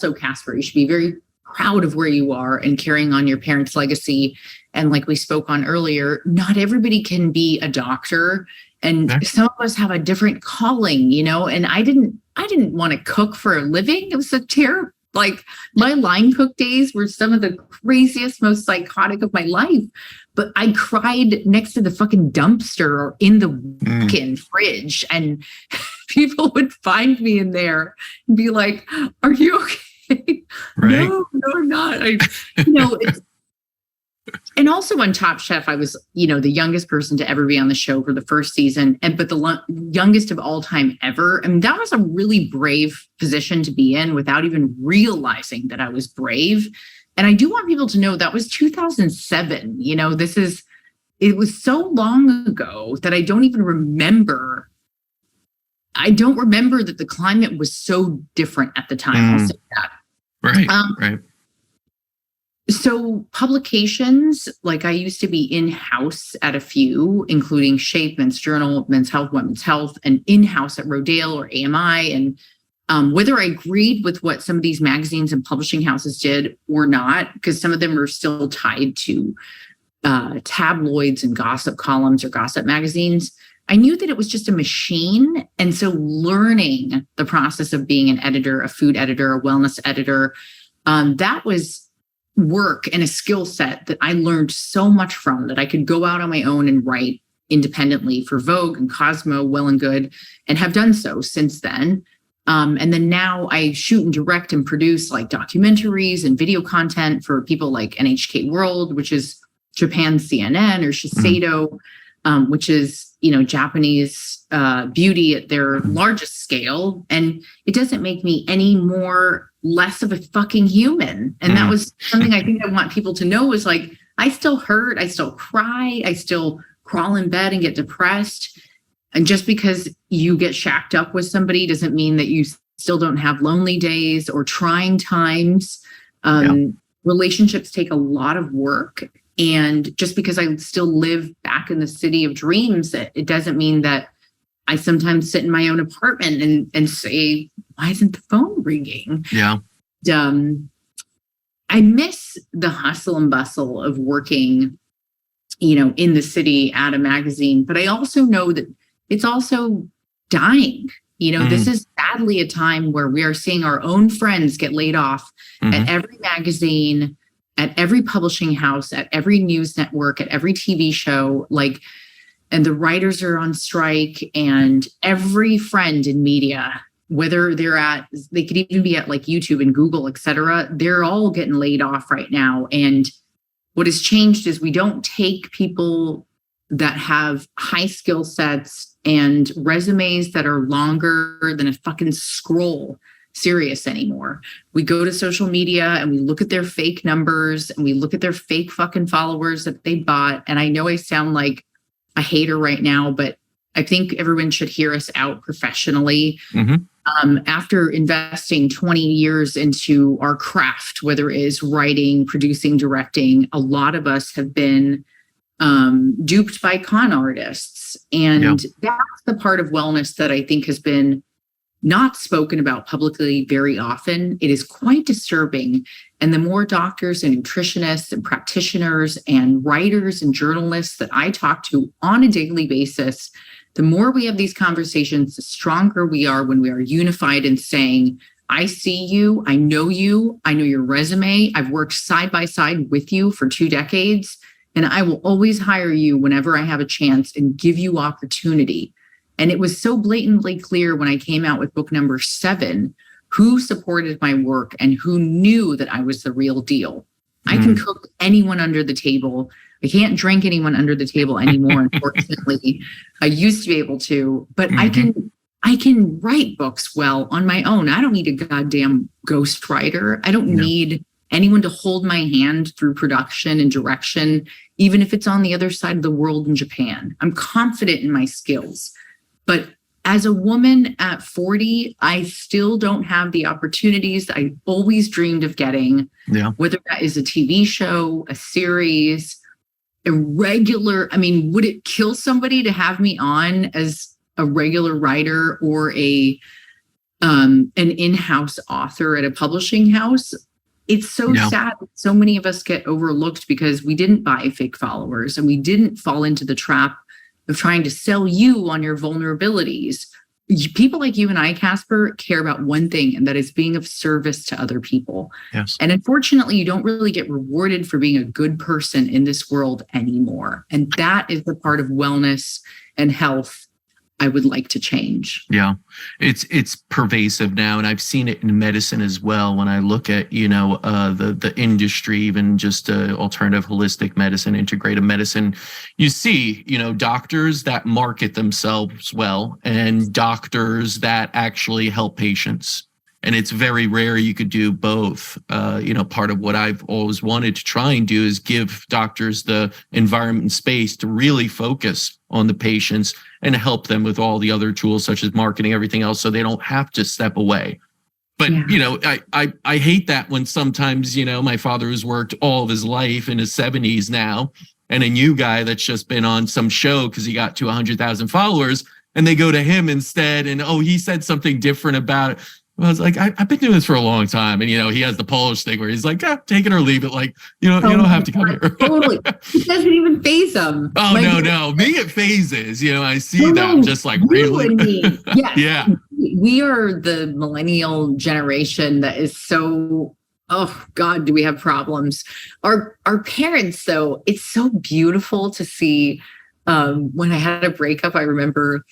also, Caspar, you should be very proud of where you are and carrying on your parents' legacy. And like we spoke on earlier, not everybody can be a doctor. And some of us have a different calling, and I didn't want to cook for a living. It was a terrible, like my line cook days were some of the craziest, most psychotic of my life. But I cried next to the fucking dumpster or in the fucking fridge, and people would find me in there and be like, "Are you okay?" Right. No, I'm not. It's, and also on Top Chef, I was, the youngest person to ever be on the show for the first season, but the youngest of all time ever. I mean, that was a really brave position to be in without even realizing that I was brave. And I do want people to know that was 2007. It was so long ago that I don't even remember. I don't remember that the climate was so different at the time. I'll say that. Right. Right. So publications, like I used to be in-house at a few, including Shape, Men's Journal, Men's Health, Women's Health, and in-house at Rodale or AMI. And whether I agreed with what some of these magazines and publishing houses did or not, because some of them are still tied to tabloids and gossip columns or gossip magazines, I knew that it was just a machine. And so learning the process of being an editor, a food editor, a wellness editor, that was work and a skill set that I learned so much from, that I could go out on my own and write independently for Vogue and Cosmo, Well and Good, and have done so since then. And then now I shoot and direct and produce like documentaries and video content for people like NHK World, which is Japan CNN, or Shiseido, which is, Japanese beauty at their largest scale. And it doesn't make me any less of a fucking human. And that was something I think I want people to know, is like, I still hurt, I still cry, I still crawl in bed and get depressed. And just because you get shacked up with somebody doesn't mean that you still don't have lonely days or trying times. Relationships take a lot of work. And just because I still live back in the city of dreams, it doesn't mean that I sometimes sit in my own apartment and say, why isn't the phone ringing? Yeah. I miss the hustle and bustle of working, in the city at a magazine, but I also know that it's also dying. This is sadly a time where we are seeing our own friends get laid off at every magazine, at every publishing house, at every news network, at every TV show, and the writers are on strike, and every friend in media, whether they could even be at like YouTube and Google, et cetera, they're all getting laid off right now. And what has changed is we don't take people that have high skill sets and resumes that are longer than a fucking scroll serious anymore. We go to social media and we look at their fake numbers and we look at their fake fucking followers that they bought. And I know I sound like a hater right now, but I think everyone should hear us out professionally. After investing 20 years into our craft, whether it is writing, producing, directing, a lot of us have been duped by con artists. And that's the part of wellness that I think has been not spoken about publicly very often. It is quite disturbing. And the more doctors and nutritionists and practitioners and writers and journalists that I talk to on a daily basis, the more we have these conversations, the stronger we are when we are unified in saying, I see you, I know your resume, I've worked side by side with you for 2 decades, and I will always hire you whenever I have a chance and give you opportunity. And it was so blatantly clear when I came out with book number 7, who supported my work and who knew that I was the real deal. I can cook anyone under the table. I can't drink anyone under the table anymore, unfortunately. I used to be able to, but I can write books well on my own. I don't need a goddamn ghostwriter. I don't need anyone to hold my hand through production and direction, even if it's on the other side of the world in Japan. I'm confident in my skills. But as a woman at 40, I still don't have the opportunities that I always dreamed of getting, whether that is a TV show, a series, a regular. I mean, would it kill somebody to have me on as a regular writer or a an in-house author at a publishing house. It's so sad. So many of us get overlooked because we didn't buy fake followers and we didn't fall into the trap of trying to sell you on your vulnerabilities. People like you and I, Caspar, care about one thing, and that is being of service to other people. Yes. And unfortunately, you don't really get rewarded for being a good person in this world anymore. And that is the part of wellness and health I would like to change. Yeah, it's pervasive now, and I've seen it in medicine as well. When I look at the industry, even just alternative holistic medicine, integrative medicine, you see doctors that market themselves well and doctors that actually help patients. And it's very rare you could do both. Part of what I've always wanted to try and do is give doctors the environment and space to really focus on the patients and help them with all the other tools such as marketing, everything else, so they don't have to step away. But, I hate that when sometimes, my father has worked all of his life in his 70s now, and a new guy that's just been on some show because he got to 100,000 followers, and they go to him instead, and, he said something different about it. I was like, I've been doing this for a long time. And, he has the Polish thing where he's like, take it or leave it. Like, you don't have to come here. Totally. It doesn't even faze him. Oh, no. Me, it phases. I see that. I'm just like, really? And me. Yes. Yeah. We are the millennial generation that is so, oh God, do we have problems? Our parents, though, it's so beautiful to see. When I had a breakup, I remember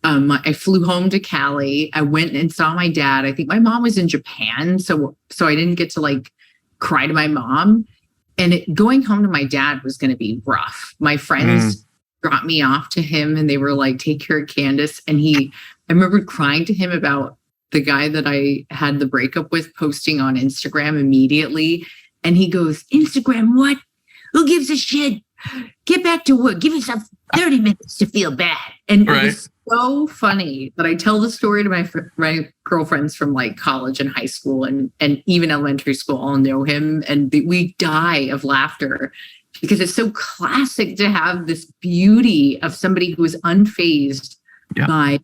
I flew home to Cali. I went and saw my dad. I think my mom was in Japan, so I didn't get to cry to my mom. And going home to my dad was going to be rough. My friends dropped me off to him, and they were like, "Take care of Candice." And I remember crying to him about the guy that I had the breakup with posting on Instagram immediately. And he goes, "Instagram, what? Who gives a shit? Get back to work. Give yourself 30 minutes to feel bad." And it was so funny that I tell the story to my girlfriends from college and high school and even elementary school all know him. And we die of laughter because it's so classic to have this beauty of somebody who is unfazed by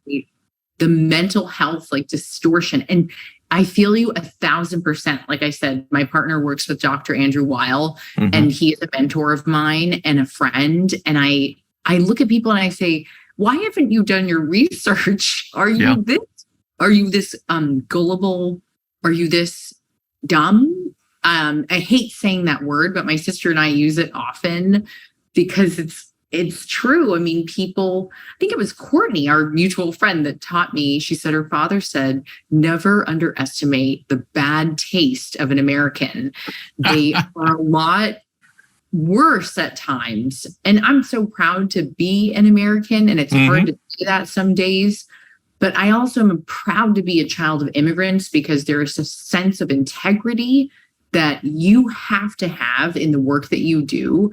the mental health distortion. And I feel you 1,000%. Like I said, my partner works with Dr. Andrew Weil, and he is a mentor of mine and a friend. And I look at people and I say, why haven't you done your research? Are you this? Are you this gullible? Are you this dumb? I hate saying that word, but my sister and I use it often because it's true. I mean, people, I think it was Courtney, our mutual friend, that taught me. She said her father said, never underestimate the bad taste of an American. They are a lot worse at times. And I'm so proud to be an American, and it's hard to say that some days. But I also am proud to be a child of immigrants because there is a sense of integrity that you have to have in the work that you do.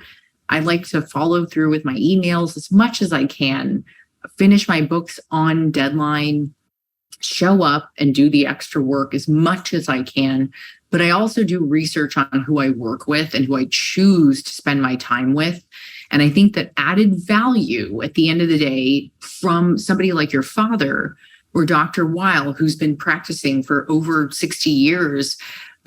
I like to follow through with my emails as much as I can, finish my books on deadline, show up and do the extra work as much as I can. But I also do research on who I work with and who I choose to spend my time with. And I think that added value at the end of the day from somebody like your father or Dr. Weil, who's been practicing for over 60 years,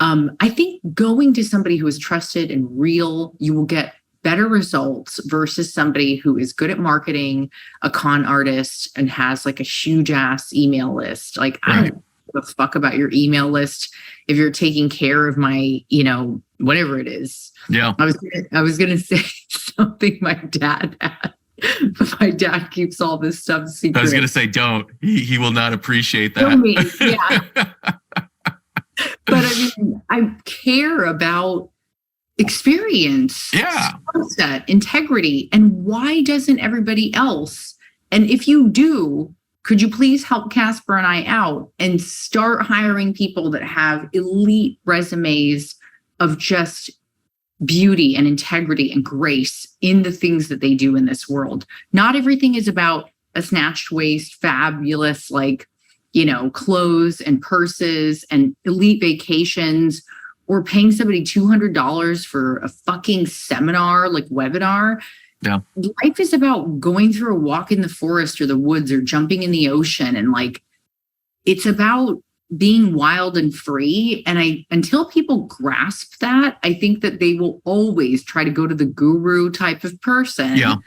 I think going to somebody who is trusted and real, you will get better results versus somebody who is good at marketing, a con artist, and has a huge ass email list. I don't give a fuck about your email list if you're taking care of my, whatever it is. Yeah. I was gonna say something my dad had, but my dad keeps all this stuff secret. I was gonna say, don't. He will not appreciate that. But I care about experience, set, integrity, and why doesn't everybody else? And if you do, could you please help Caspar and I out and start hiring people that have elite resumes of just beauty and integrity and grace in the things that they do in this world? Not everything is about a snatched waist, fabulous, clothes and purses and elite vacations, or paying somebody $200 for a fucking seminar, webinar. Yeah. Life is about going through a walk in the forest or the woods or jumping in the ocean. And it's about being wild and free. And until people grasp that, I think that they will always try to go to the guru type of person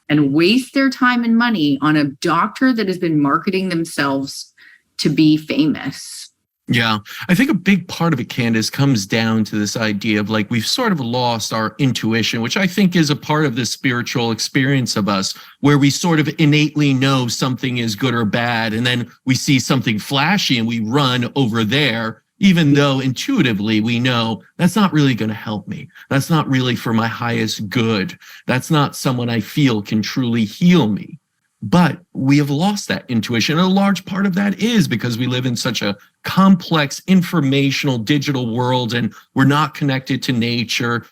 and waste their time and money on a doctor that has been marketing themselves to be famous. Yeah, I think a big part of it, Candice, comes down to this idea of like we've sort of lost our intuition, which I think is a part of this spiritual experience of us, where we sort of innately know something is good or bad, and then we see something flashy and we run over there, even though intuitively we know that's not really going to help me. That's not really for my highest good. That's not someone I feel can truly heal me. But we have lost that intuition. And a large part of that is because we live in such a complex, informational, digital world, and we're not connected to nature.